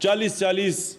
40-40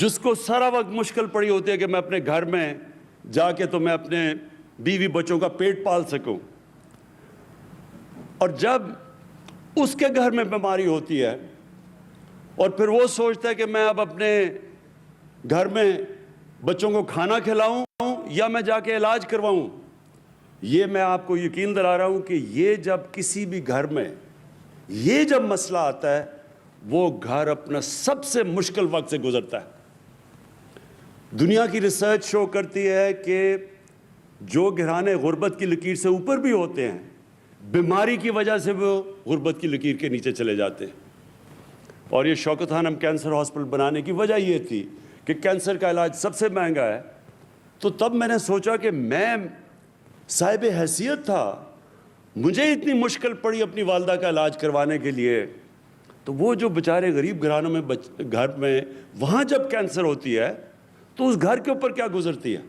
جس کو سارا وقت مشکل پڑی ہوتی ہے کہ میں اپنے گھر میں جا کے تو میں اپنے بیوی بچوں کا پیٹ پال سکوں، اور جب اس کے گھر میں بیماری ہوتی ہے اور پھر وہ سوچتا ہے کہ میں اب اپنے گھر میں بچوں کو کھانا کھلاؤں یا میں جا کے علاج کرواؤں، یہ میں آپ کو یقین دلا رہا ہوں کہ یہ جب کسی بھی گھر میں یہ جب مسئلہ آتا ہے، وہ گھر اپنا سب سے مشکل وقت سے گزرتا ہے۔ دنیا کی ریسرچ شو کرتی ہے کہ جو گھرانے غربت کی لکیر سے اوپر بھی ہوتے ہیں، بیماری کی وجہ سے وہ غربت کی لکیر کے نیچے چلے جاتے ہیں۔ اور یہ شوکت خانم کینسر ہاسپٹل بنانے کی وجہ یہ تھی کہ کینسر کا علاج سب سے مہنگا ہے، تو تب میں نے سوچا کہ میں صاحب حیثیت تھا، مجھے اتنی مشکل پڑی اپنی والدہ کا علاج کروانے کے لیے، تو وہ جو بیچارے غریب گھرانوں میں گھر میں وہاں جب کینسر ہوتی ہے تو اس گھر کے اوپر کیا گزرتی ہے،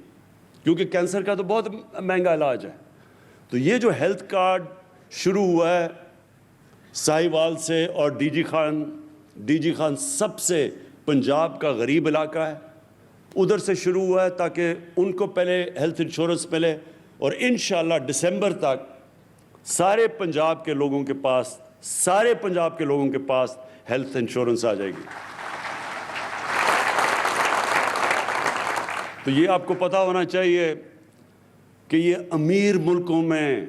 کیونکہ کینسر کا تو بہت مہنگا علاج ہے۔ تو یہ جو ہیلتھ کارڈ شروع ہوا ہے ساہیوال سے، اور ڈی جی خان سب سے پنجاب کا غریب علاقہ ہے، ادھر سے شروع ہوا ہے تاکہ ان کو پہلے ہیلتھ انشورنس ملے، اور انشاءاللہ دسمبر تک سارے پنجاب کے لوگوں کے پاس ہیلتھ انشورنس آ جائے گی۔ تو یہ آپ کو پتہ ہونا چاہیے کہ یہ امیر ملکوں میں،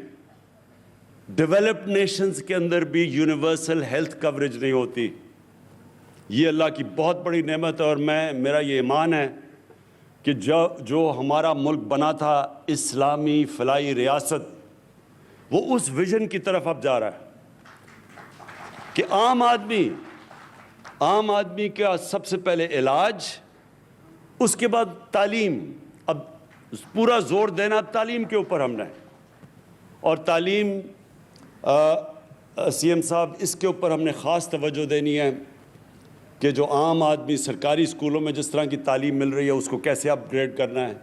ڈیولپڈ نیشنز کے اندر بھی یونیورسل ہیلتھ کوریج نہیں ہوتی۔ یہ اللہ کی بہت بڑی نعمت ہے، اور میرا یہ ایمان ہے کہ جو ہمارا ملک بنا تھا اسلامی فلاحی ریاست، وہ اس ویژن کی طرف اب جا رہا ہے کہ عام آدمی کا سب سے پہلے علاج، اس کے بعد تعلیم۔ اب پورا زور دینا تعلیم کے اوپر ہم نے، اور تعلیم سی ایم صاحب اس کے اوپر ہم نے خاص توجہ دینی ہے کہ جو عام آدمی سرکاری اسکولوں میں جس طرح کی تعلیم مل رہی ہے اس کو کیسے اپ گریڈ کرنا ہے۔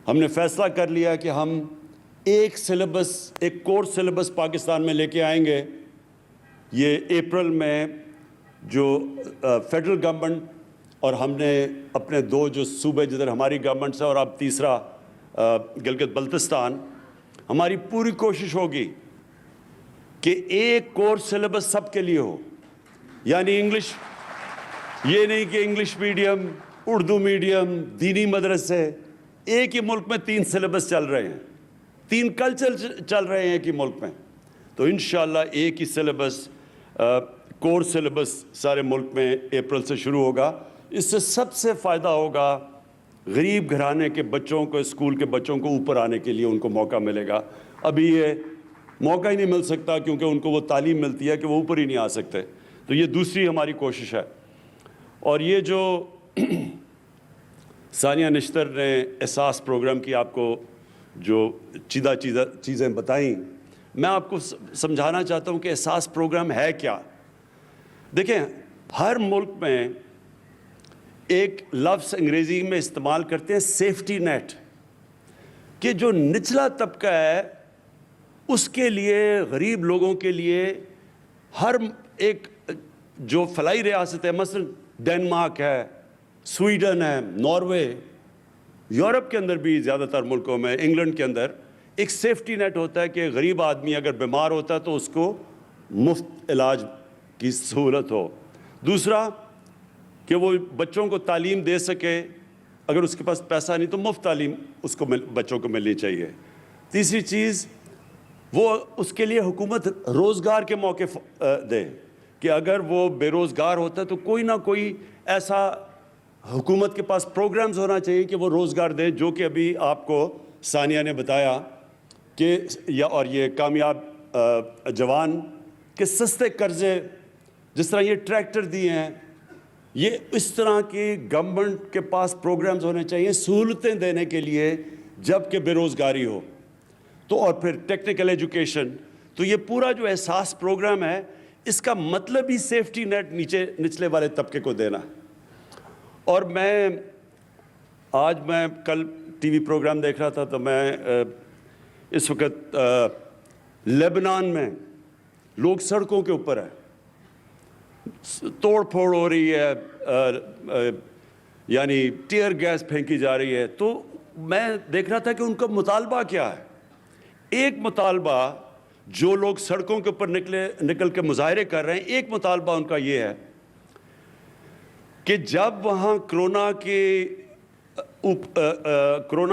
ہم نے فیصلہ کر لیا کہ ہم ایک کورس سلیبس پاکستان میں لے کے آئیں گے۔ یہ اپریل میں جو فیڈرل گورنمنٹ اور ہم نے اپنے دو جو صوبے جدھر ہماری گورنمنٹ سے، اور اب تیسرا گلگت بلتستان، ہماری پوری کوشش ہوگی کہ ایک کورس سلیبس سب کے لیے ہو، یعنی انگلش، یہ نہیں کہ انگلش میڈیم، اردو میڈیم، دینی مدرسے، ایک ہی ملک میں 3 سلیبس چل رہے ہیں، 3 کلچر چل رہے ہیں ایک ہی ملک میں، تو انشاءاللہ ایک ہی سلیبس، کورس سلیبس سارے ملک میں اپریل سے شروع ہوگا۔ اس سے سب سے فائدہ ہوگا غریب گھرانے کے بچوں کو، اسکول کے بچوں کو اوپر آنے کے لیے ان کو موقع ملے گا۔ ابھی یہ موقع ہی نہیں مل سکتا کیونکہ ان کو وہ تعلیم ملتی ہے کہ وہ اوپر ہی نہیں آ سکتے، تو یہ دوسری ہماری کوشش ہے۔ اور یہ جو ثانیہ نشتر نے احساس پروگرام کی آپ کو جو چیزیں بتائیں، میں آپ کو سمجھانا چاہتا ہوں کہ احساس پروگرام ہے کیا۔ دیکھیں، ہر ملک میں ایک لفظ انگریزی میں استعمال کرتے ہیں سیفٹی نیٹ، کہ جو نچلا طبقہ ہے اس کے لیے، غریب لوگوں کے لیے، ہر ایک جو فلاحی ریاست ہے، مثلا ڈنمارک ہے، سویڈن ہے، ناروے، یورپ کے اندر بھی زیادہ تر ملکوں میں، انگلینڈ کے اندر ایک سیفٹی نیٹ ہوتا ہے کہ غریب آدمی اگر بیمار ہوتا ہے تو اس کو مفت علاج کی سہولت ہو۔ دوسرا کہ وہ بچوں کو تعلیم دے سکے، اگر اس کے پاس پیسہ نہیں تو مفت تعلیم اس کو بچوں کو ملنی چاہیے۔ تیسری چیز، وہ اس کے لیے حکومت روزگار کے موقع دے کہ اگر وہ بے روزگار ہوتا ہے تو کوئی نہ کوئی ایسا حکومت کے پاس پروگرامز ہونا چاہیے کہ وہ روزگار دے، جو کہ ابھی آپ کو ثانیہ نے بتایا کہ اور یہ کامیاب جوان کے سستے قرضے، جس طرح یہ ٹریکٹر دیے ہیں، یہ اس طرح کی گورنمنٹ کے پاس پروگرامز ہونے چاہیے سہولتیں دینے کے لیے جب کہ بے روزگاری ہو۔ تو اور پھر ٹیکنیکل ایجوکیشن، تو یہ پورا جو احساس پروگرام ہے اس کا مطلب ہی سیفٹی نیٹ نچلے والے طبقے کو دینا۔ اور آج میں کل ٹی وی پروگرام دیکھ رہا تھا تو میں اس وقت لیبنان میں لوگ سڑکوں کے اوپر ہیں، توڑ پھوڑ ہو رہی ہے، یعنی ٹیئر گیس پھینکی جا رہی ہے. تو میں دیکھ رہا تھا کہ ان کا مطالبہ کیا ہے. ایک مطالبہ جو لوگ سڑکوں کے اوپر نکل کے مظاہرے کر رہے ہیں, ایک مطالبہ ان کا یہ ہے کہ جب وہاں کرونا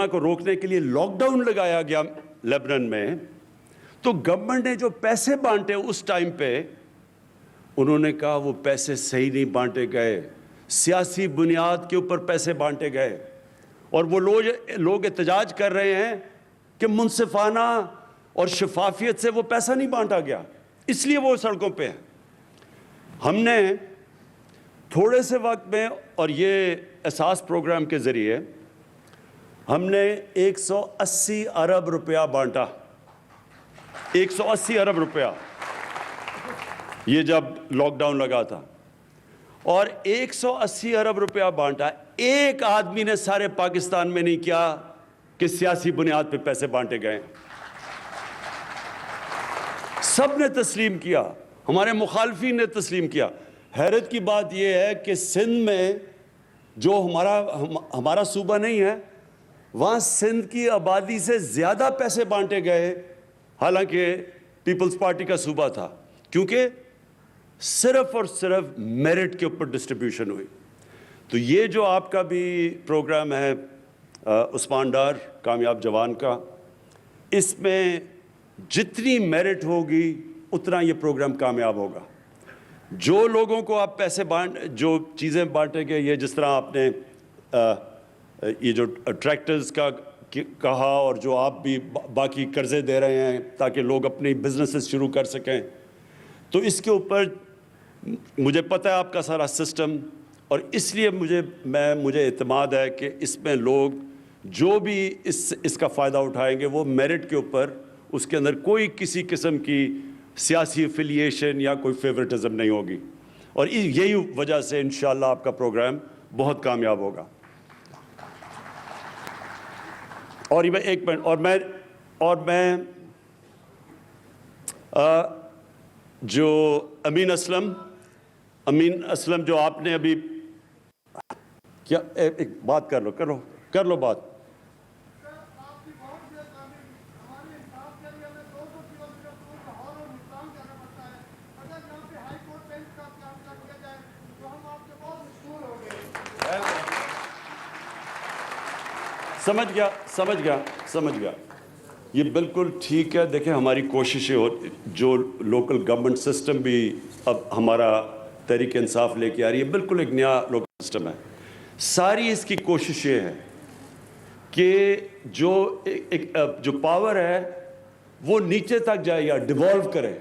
کو روکنے کے لیے لاک ڈاؤن لگایا گیا لیبنان میں, تو گورنمنٹ نے جو پیسے بانٹے اس ٹائم پہ, انہوں نے کہا وہ پیسے صحیح نہیں بانٹے گئے, سیاسی بنیاد کے اوپر پیسے بانٹے گئے. اور وہ لوگ احتجاج کر رہے ہیں کہ منصفانہ اور شفافیت سے وہ پیسہ نہیں بانٹا گیا, اس لیے وہ سڑکوں پہ ہیں. ہم نے تھوڑے سے وقت میں اور یہ احساس پروگرام کے ذریعے ہم نے 180 ارب روپیہ بانٹا. 180 ارب روپیہ یہ جب لاک ڈاؤن لگا تھا, اور 180 ارب روپیہ بانٹا. ایک آدمی نے سارے پاکستان میں نہیں کیا کہ سیاسی بنیاد پہ پیسے بانٹے گئے. سب نے تسلیم کیا, ہمارے مخالفین نے تسلیم کیا. حیرت کی بات یہ ہے کہ سندھ میں جو ہمارا صوبہ نہیں ہے, وہاں سندھ کی آبادی سے زیادہ پیسے بانٹے گئے, حالانکہ پیپلز پارٹی کا صوبہ تھا, کیونکہ صرف اور صرف میرٹ کے اوپر ڈسٹریبیوشن ہوئی. تو یہ جو آپ کا بھی پروگرام ہے عثمان ڈار کامیاب جوان کا, اس میں جتنی میرٹ ہوگی اتنا یہ پروگرام کامیاب ہوگا. جو لوگوں کو آپ پیسے جو چیزیں بانٹیں گے, یہ جس طرح آپ نے یہ جو ٹریکٹرز کا کہا, اور جو آپ بھی باقی قرضے دے رہے ہیں تاکہ لوگ اپنی بزنسز شروع کر سکیں, تو اس کے اوپر مجھے پتہ ہے آپ کا سارا سسٹم, اور اس لیے مجھے اعتماد ہے کہ اس میں لوگ جو بھی اس کا فائدہ اٹھائیں گے وہ میرٹ کے اوپر, اس کے اندر کوئی کسی قسم کی سیاسی افیلیشن یا کوئی فیورٹزم نہیں ہوگی. اور یہی وجہ سے انشاءاللہ آپ کا پروگرام بہت کامیاب ہوگا. اور یہ ایک منٹ, اور میں جو امین اسلم جو آپ نے ابھی کیا, ایک بات کر لو بات. سمجھ گیا. یہ بالکل ٹھیک ہے. دیکھیں ہماری کوششیں, جو لوکل گورنمنٹ سسٹم بھی اب ہمارا تحریک انصاف لے کے آ رہی ہے, بالکل ایک نیا لوکل سسٹم ہے. ساری اس کی کوشش یہ ہے کہ جو پاور ہے وہ نیچے تک جائے یا ڈیوالو کرے.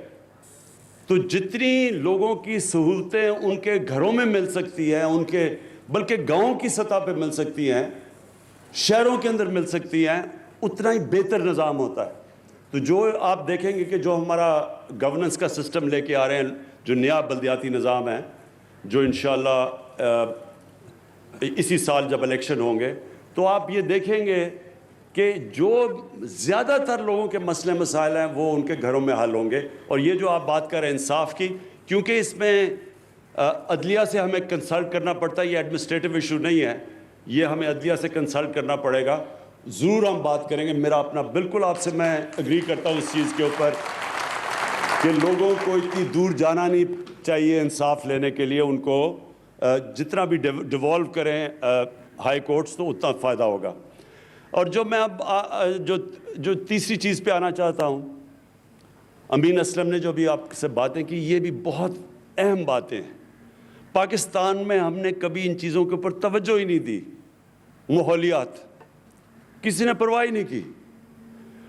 تو جتنی لوگوں کی سہولتیں ان کے گھروں میں مل سکتی ہیں, ان کے بلکہ گاؤں کی سطح پہ مل سکتی ہیں, شہروں کے اندر مل سکتی ہیں, اتنا ہی بہتر نظام ہوتا ہے. تو جو آپ دیکھیں گے کہ جو ہمارا گورننس کا سسٹم لے کے آ رہے ہیں, جو نیا بلدیاتی نظام ہے, جو انشاءاللہ اسی سال جب الیکشن ہوں گے, تو آپ یہ دیکھیں گے کہ جو زیادہ تر لوگوں کے مسئلے مسائل ہیں وہ ان کے گھروں میں حل ہوں گے. اور یہ جو آپ بات کر رہے ہیں انصاف کی, کیونکہ اس میں عدلیہ سے ہمیں کنسلٹ کرنا پڑتا ہے, یہ ایڈمنسٹریٹو ایشو نہیں ہے, یہ ہمیں عدلیہ سے کنسلٹ کرنا پڑے گا. ضرور ہم بات کریں گے. میرا اپنا بالکل آپ سے میں اگری کرتا ہوں اس چیز کے اوپر کہ لوگوں کو اتنی دور جانا نہیں چاہیے انصاف لینے کے لیے. ان کو جتنا بھی ڈیوالو کریں ہائی کورٹس, تو اتنا فائدہ ہوگا. اور جو میں اب جو تیسری چیز پہ آنا چاہتا ہوں, امین اسلم نے جو بھی آپ سے باتیں کی, یہ بھی بہت اہم باتیں ہیں. پاکستان میں ہم نے کبھی ان چیزوں کے اوپر توجہ ہی نہیں دی. ماحولیات کسی نے پرواہ ہی نہیں کی.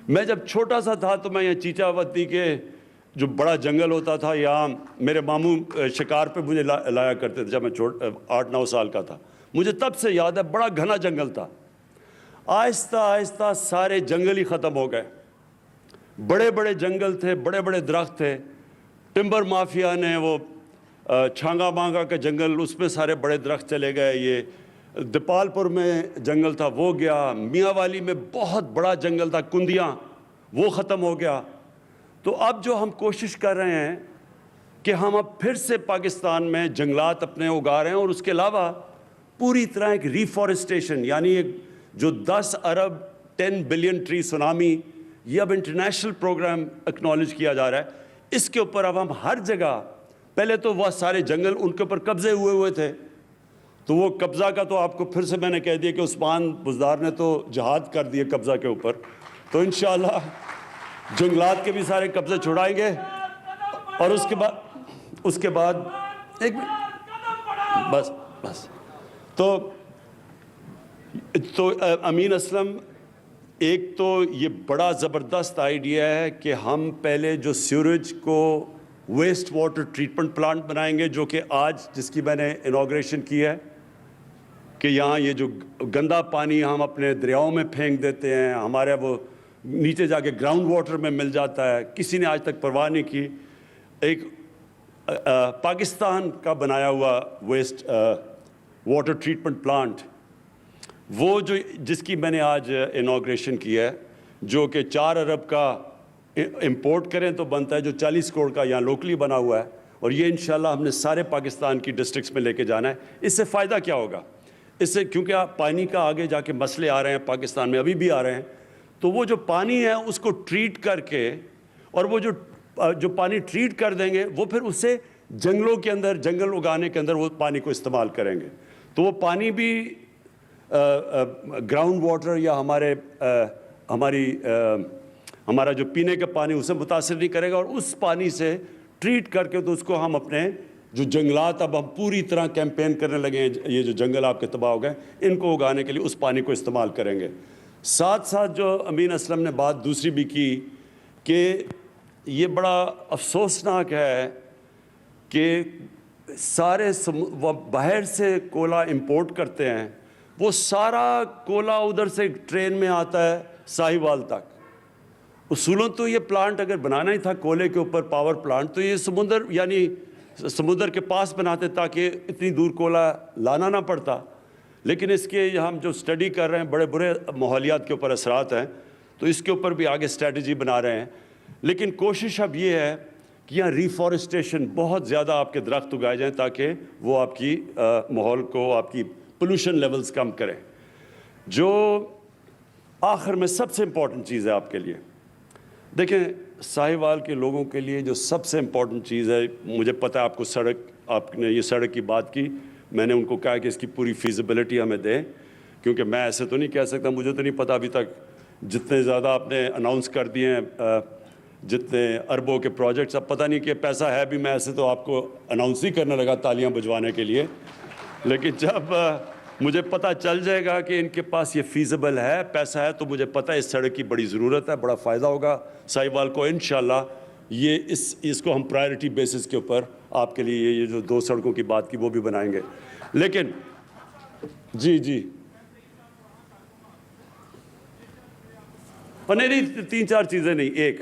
میں جب چھوٹا سا تھا تو میں یہ چیچا وتی کے جو بڑا جنگل ہوتا تھا, یہاں میرے ماموں شکار پہ مجھے لایا کرتے تھے جب میں 8-9 سال کا تھا. مجھے تب سے یاد ہے بڑا گھنا جنگل تھا. آہستہ آہستہ سارے جنگل ہی ختم ہو گئے. بڑے بڑے جنگل تھے, بڑے بڑے درخت تھے. ٹمبر مافیا نے وہ چھانگا مانگا کا جنگل, اس میں سارے بڑے درخت چلے گئے. یہ دیپال پور میں جنگل تھا وہ گیا. میاں والی میں بہت بڑا جنگل تھا کندیاں, وہ ختم ہو گیا. تو اب جو ہم کوشش کر رہے ہیں کہ ہم اب پھر سے پاکستان میں جنگلات اپنے اگا رہے ہیں, اور اس کے علاوہ پوری طرح ایک ریفارسٹیشن، یعنی ایک جو 10 ارب 10 بلین ٹری سونامی، یہ اب انٹرنیشنل پروگرام اکنالج کیا جا رہا ہے. اس کے اوپر اب ہم ہر جگہ، پہلے تو وہ سارے جنگل ان کے اوپر قبضے ہوئے تھے، تو وہ قبضہ کا تو آپ کو پھر سے میں نے کہہ دیا کہ عثمان بزدار نے تو جہاد کر دیے قبضہ کے اوپر. تو انشاءاللہ جنگلات کے بھی سارے قبضے چھڑائیں گے. اور اس کے بعد ایک بس تو امین اسلم، ایک تو یہ بڑا زبردست آئیڈیا ہے کہ ہم پہلے جو سیوریج کو ویسٹ واٹر ٹریٹمنٹ پلانٹ بنائیں گے، جو کہ آج جس کی میں نے انوگریشن کی ہے، کہ یہاں یہ جو گندا پانی ہم اپنے دریاؤں میں پھینک دیتے ہیں، ہمارے وہ نیچے جا کے گراؤنڈ واٹر میں مل جاتا ہے، کسی نے آج تک پرواہ نہیں کی. ایک پاکستان کا بنایا ہوا ویسٹ واٹر ٹریٹمنٹ پلانٹ، وہ جو جس کی میں نے آج انوگریشن کی ہے، جو کہ 4 ارب کا امپورٹ کریں تو بنتا ہے، جو 40 کروڑ کا یہاں لوکلی بنا ہوا ہے. اور یہ انشاءاللہ ہم نے سارے پاکستان کی ڈسٹرکٹس میں لے کے جانا ہے. اس سے فائدہ کیا ہوگا؟ اس سے کیونکہ آپ پانی کا آگے جا کے مسئلے آ رہے ہیں پاکستان میں، ابھی بھی آ رہے ہیں، تو وہ جو پانی ہے اس کو ٹریٹ کر کے، اور وہ جو پانی ٹریٹ کر دیں گے، وہ پھر اسے جنگلوں کے اندر، جنگل اگانے کے اندر وہ پانی کو استعمال کریں گے. تو وہ پانی بھی گراؤنڈ واٹر یا ہمارا جو پینے کا پانی اسے متاثر نہیں کرے گا. اور اس پانی سے ٹریٹ کر کے تو اس کو ہم اپنے جو جنگلات، اب ہم پوری طرح کیمپین کرنے لگے ہیں، یہ جو جنگل آپ کے تباہ ہو گئے، ان کو اگانے کے لیے اس پانی کو استعمال کریں گے. ساتھ ساتھ جو امین اسلم نے بات دوسری بھی کی کہ یہ بڑا افسوسناک ہے کہ سارے باہر سے کولا امپورٹ کرتے ہیں، وہ سارا کولا ادھر سے ٹرین میں آتا ہے ساہیوال تک. اصولوں تو یہ پلانٹ اگر بنانا ہی تھا کولے کے اوپر پاور پلانٹ، تو یہ سمندر کے پاس بناتے تاکہ اتنی دور کولا لانا نہ پڑتا. لیکن اس کے ہم جو سٹڈی کر رہے ہیں، بڑے برے ماحولیات کے اوپر اثرات ہیں، تو اس کے اوپر بھی آگے اسٹریٹجی بنا رہے ہیں. لیکن کوشش اب یہ ہے کہ یہاں ریفارسٹیشن بہت زیادہ آپ کے درخت اگائے جائیں تاکہ وہ آپ کی ماحول کو، آپ کی پولوشن لیولز کم کریں. جو آخر میں سب سے امپورٹنٹ چیز ہے آپ کے لیے، دیکھیں ساہیوال کے لوگوں کے لیے جو سب سے امپورٹنٹ چیز ہے، مجھے پتہ ہے آپ نے یہ سڑک کی بات کی، میں نے ان کو کہا کہ اس کی پوری فیزیبلٹی ہمیں دیں، کیونکہ میں ایسے تو نہیں کہہ سکتا، مجھے تو نہیں پتہ ابھی تک جتنے زیادہ آپ نے اناؤنس کر دیے ہیں، جتنے اربوں کے پروجیکٹس، اب پتہ نہیں کہ پیسہ ہے بھی، میں ایسے تو آپ کو اناؤنس ہی کرنے لگا تالیاں بجوانے کے لیے. لیکن جب مجھے پتہ چل جائے گا کہ ان کے پاس یہ فیزیبل ہے، پیسہ ہے، تو مجھے پتہ ہے اس سڑک کی بڑی ضرورت ہے، بڑا فائدہ ہوگا ساہیوال کو. انشاءاللہ یہ اس کو ہم پرائرٹی بیسس کے اوپر آپ کے لیے یہ جو 2 سڑکوں کی بات کی وہ بھی بنائیں گے. لیکن جی نہیں 3-4 چیزیں نہیں، ایک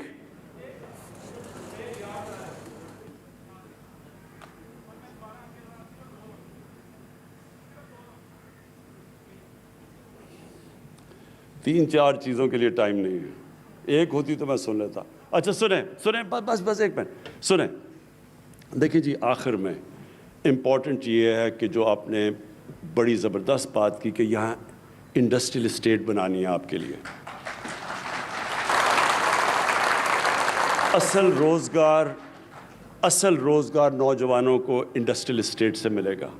تین چار چیزوں کے لیے ٹائم نہیں ہے، ایک ہوتی تو میں سن لیتا. اچھا سنیں بس ایک منٹ سنیں. دیکھیں جی، آخر میں امپورٹنٹ یہ ہے کہ جو آپ نے بڑی زبردست بات کی کہ یہاں انڈسٹریل اسٹیٹ بنانی ہے آپ کے لیے. اصل روزگار نوجوانوں کو انڈسٹریل اسٹیٹ سے ملے گا.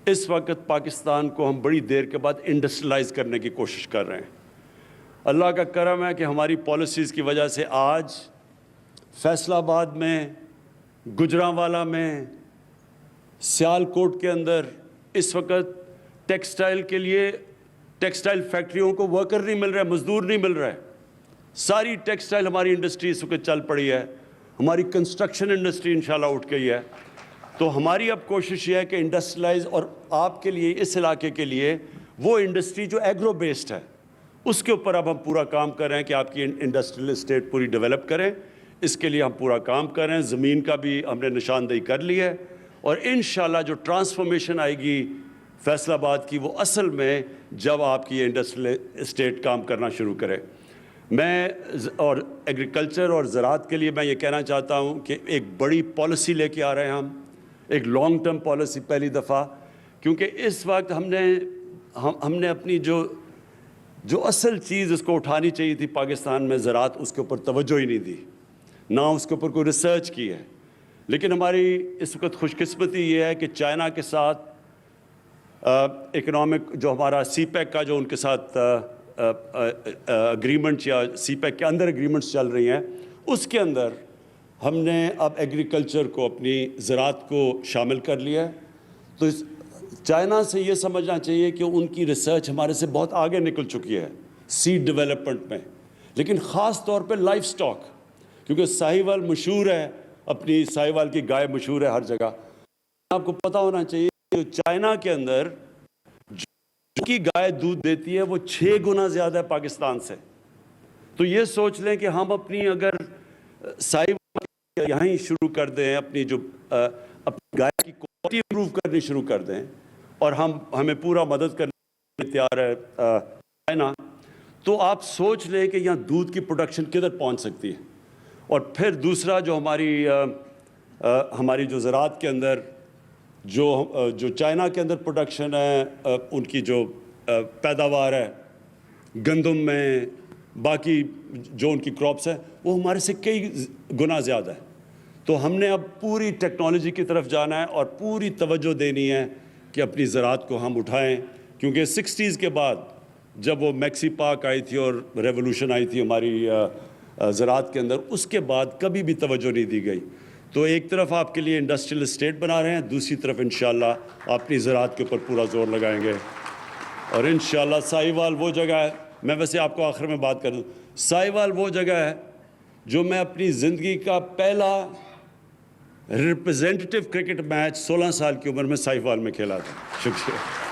اس وقت پاکستان کو ہم بڑی دیر کے بعد انڈسٹریلائز کرنے کی کوشش کر رہے ہیں. اللہ کا کرم ہے کہ ہماری پالیسیز کی وجہ سے آج فیصل آباد میں، گجرانوالہ میں، سیالکوٹ کے اندر اس وقت ٹیکسٹائل کے لیے، ٹیکسٹائل فیکٹریوں کو ورکر نہیں مل رہا ہے، مزدور نہیں مل رہا ہے. ساری ٹیکسٹائل ہماری انڈسٹری اس وقت چل پڑی ہے. ہماری کنسٹرکشن انڈسٹری انشاءاللہ اٹھ گئی ہے. تو ہماری اب کوشش یہ ہے کہ انڈسٹریلائز، اور آپ کے لیے، اس علاقے کے لیے وہ انڈسٹری جو ایگرو بیسڈ ہے، اس کے اوپر اب ہم پورا کام کر رہے ہیں کہ آپ کی انڈسٹریل اسٹیٹ پوری ڈیولپ کریں. اس کے لیے ہم پورا کام کر رہے ہیں. زمین کا بھی ہم نے نشاندہی کر لی ہے، اور انشاءاللہ جو ٹرانسفارمیشن آئے گی فیصل آباد کی، وہ اصل میں جب آپ کی انڈسٹریل اسٹیٹ کام کرنا شروع کرے. میں اور ایگریکلچر اور زراعت کے لیے میں یہ کہنا چاہتا ہوں کہ ایک بڑی پالیسی لے کے آ رہے ہیں ہم، ایک لانگ ٹرم پالیسی، پہلی دفعہ کیونکہ اس وقت ہم نے اپنی جو اصل چیز اس کو اٹھانی چاہیے تھی پاکستان میں زراعت، اس کے اوپر توجہ ہی نہیں دی، نہ اس کے اوپر کوئی ریسرچ کی ہے. لیکن ہماری اس وقت خوش قسمتی یہ ہے کہ چائنا کے ساتھ اکنامک جو ہمارا سی پیک کا جو ان کے ساتھ اگریمنٹ یا سی پیک کے اندر اگریمنٹس چل رہی ہیں، اس کے اندر ہم نے اب ایگریکلچر کو، اپنی زراعت کو شامل کر لیا ہے. تو چائنا سے یہ سمجھنا چاہیے کہ ان کی ریسرچ ہمارے سے بہت آگے نکل چکی ہے سیڈ ڈیولپمنٹ میں، لیکن خاص طور پہ لائف سٹاک، کیونکہ ساہیوال مشہور ہے، اپنی ساہیوال کی گائے مشہور ہے ہر جگہ. آپ کو پتہ ہونا چاہیے کہ چائنا کے اندر جو کی گائے دودھ دیتی ہے وہ 6 گنا زیادہ ہے پاکستان سے. تو یہ سوچ لیں کہ ہم اپنی اگر ساہیوال یہیں شروع کر دیں، اپنی گائے کی کوالٹی امپروو کرنی شروع کر دیں، اور ہمیں پورا مدد کرنے کے تیار ہے چائنا، تو آپ سوچ لیں کہ یہاں دودھ کی پروڈکشن کدھر پہنچ سکتی ہے. اور پھر دوسرا جو ہماری جو زراعت کے اندر جو چائنا کے اندر پروڈکشن ہے، ان کی جو پیداوار ہے گندم میں، باقی جو ان کی کراپس ہے، وہ ہمارے سے کئی گنا زیادہ ہے. تو ہم نے اب پوری ٹیکنالوجی کی طرف جانا ہے اور پوری توجہ دینی ہے کہ اپنی زراعت کو ہم اٹھائیں، کیونکہ 60s کے بعد جب وہ میکسی پاک آئی تھی اور ریولوشن آئی تھی ہماری زراعت کے اندر، اس کے بعد کبھی بھی توجہ نہیں دی گئی. تو ایک طرف آپ کے لیے انڈسٹریل اسٹیٹ بنا رہے ہیں، دوسری طرف انشاءاللہ اپنی زراعت کے اوپر پورا زور لگائیں گے. اور انشاءاللہ ساہیوال وہ جگہ ہے، میں ویسے آپ کو آخر میں بات کر دوں، ساہیوال وہ جگہ ہے جو میں اپنی زندگی کا پہلا ریپرزینٹیٹیو کرکٹ میچ 16 سال کی عمر میں ساہیوال میں کھیلا تھا. شکریہ.